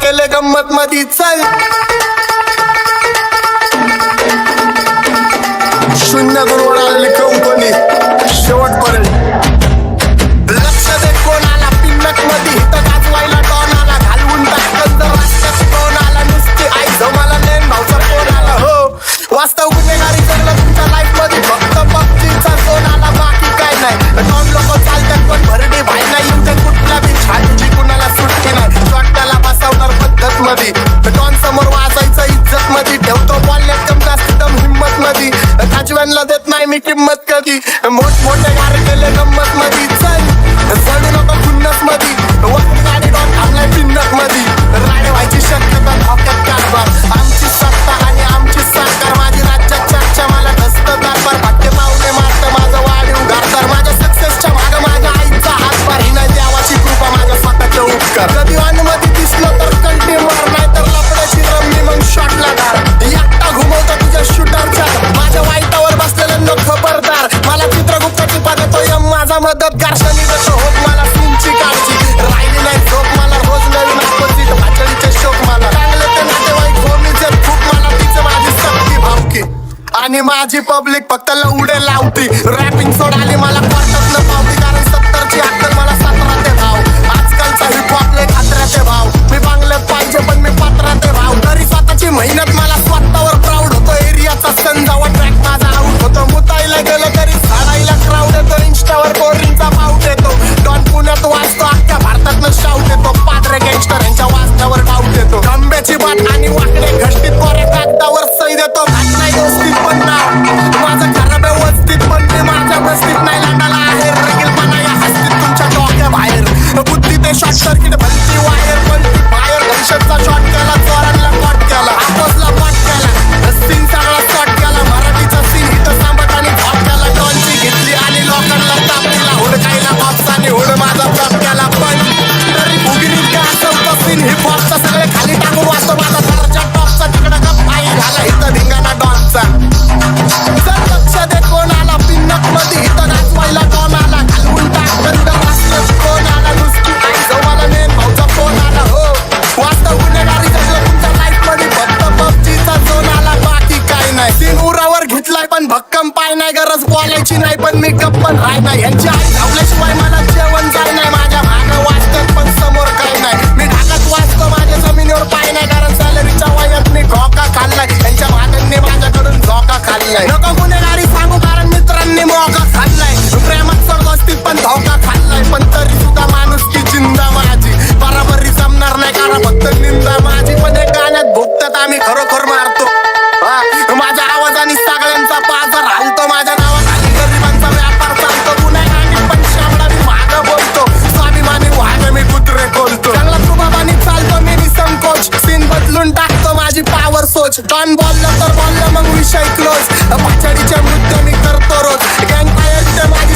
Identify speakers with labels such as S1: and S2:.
S1: केले गंमत मधी चल शून्य गुरुवार कंपनी शेवटपर्यंत लक्ष दे कोणाला पिन्नक मध्ये हित गाजवायला टॉनाला घालवून टाकत रस्त्यात कोणाला नुसती आई जमाला नेन भाऊचा फोन आला हो वास्तव गुन्हेगारी जगलं तुमच्या लाईफ मध्ये फक्त पबजीचा फोन आला बाकी काय नाही टॉन लोक चालतात पण भरडी भाई नाही येऊ कुठला बी छातीची कुणाला सुट्टी नाही शॉटला बसवणार पद्धत मध्ये टॉन समोर वाजायचं इज्जत मध्ये ठेवतो बोलण्यात कम जास्त दम हिम्मत मध्ये काजव्यांना देत नाही मी किंमत कधी मोठमोठे गार केले गंमत मध्ये चल चढू नको खुन्नस मध्ये वक्त गाडी डॉन थांबलाय पिन्नक मध्ये राडे व्हायची शक्यता धोक्यात कारभार आमची सत्ता आणि आमची सरकार माझी राज्यात चर्चा मला धस्त कारभार भाग्य पावले मारतं माझं वाढीव घरदार माझ्या सक्सेसच्या मागं माझ्या आईचा हातभार ही नाही देवाची कृपा माझ्या स्वतःचे उपकार कधी वानमध्ये दिसलं तर कंटी मार नाही तर लपड्याची रम्मी मग शॉटला धार एकटा घुमवतो तुझ्या शूटरच्या माझ्या वाईटावर बसलेल्यांना खबरदार मला चित्रगुप्ताची पाने तो यम माझा मदतगार शनी देतो होप मला तुमची काळजी राहिली नाही झोप मला रोज नवीन अपोजिट भाचडीचे शोक मला चांगले ते नातेवाईक होमीचे खूप मला तिचं माझी सक्ती भावकी आणि माझी पब्लिक फक्त लवडे लावती रॅपिंग सोडाली मला क्वार्टरच न पावती कारण 70ची अक्कल मला 17 ते भाव आजकालचा हिपहॉप लय खात्र्याचे भाव मी बांगल्यात पाहिजे पण मी पात्राते भाव तरी स्वतःची मेहनत मला स्वतःवर प्राऊड होतो एरियाचा संजावा ट्रॅक माझा आउट होतो मुताईला गेलं तरी झाडाईला क्राऊड येतो इंस्टावर कोरिंगचा पाऊट येतो डॉन पुण्यात वाजतो अख्ख्या भारतातनं शाऊट येतो पात्रे गँगस्टर यांच्या वाजण्यावर डाऊट येतो खंब्याची बात आणि वाकडे घष्टीत कोऱ्या कागदावर सही देतो घात नाही दोस्तीत पण नाव माझं खराब आहे वस्तीत पण मी माझ्या बस्तीत नाही लांडाला आहे रगीलपणा या हस्तीत तुमच्या डोक्या बाहेर बुद्धी ते शॉर्ट सर्किट भलती वायर पलटी बाहेर दहशतचा शॉट केला चोरांना कॉट केला आपोसला पॉट केला सीन सगळा शॉट केला मराठीचा सीन इथं सांबट आणि धॉट केला डॉनची घेतली आणि लोकांना तापलीला हुडकायला बॉक्साने हुड माझा प्रॉप केला पण तरी भुगिनीत काय असं सीन हिपहॉपचा सगळे खाली टाकून वाचतो माझा दर्जा टॉपचा तिकडं का पायी झाला इथं धिंगाणा डॉनचा जर लक्ष दे कोणाला पिन्नक मध्ये इथं गाजवायला टॉनाला घालवून टाकत रस्त्यात कोणाला नुसती आई जमाला नेन भाऊचा फोन आला हो वास्तव गुन्हेगारी जगलं तुमच्या लाईफ मध्ये फक्त पबजीचा झोन आला बाकी काय नाही सीन उरावर घेतलाय पण भक्कम पाय नाही गरज बोलायची नाही पण मी गप्पन राय नाही यांची आई धावल्याशिवाय मला जेवण जाय नाही माझ्या मागं वाचतात पण समोर काय नाही मी ढाकात वाचतो माझ्या जमिनीवर पाय नाही कारण सॅलरीच्या वयात मी घोका खाल्लाय यांच्या मागांनी माझ्याकडून झोका खाल्लाय नको गुन्हेगारी सांगू कारण मित्रांनी मोका खाल्लाय प्रेमात सरदोस्तीत पण धोका खाल्लाय पण तरी सुद्धा माणुसकी जिंदा माझी बराबरी जमणार नाही कारण फक्त निंदा माझी पण एक गाण्यात भुकतात आम्ही खरोखर मारतो माझ्या आवाजाने सगळ्यांचा बाजार हालतो माझ्या नावाखाली गरिबांचा व्यापार चालतो गुन्हेगारी पण शामला मी मागं बोलतो स्वाभिमानी वाघ मी कुत्रे खोलतो चांगला सुबाबानी चालतो मी निसंकोच सीन बदलून टाकतो माझी पावर सोच डॉन बोललं तर बोललं मग विषय क्लोज भाचडीचे नृत्य मी करतो रोज गँग माझी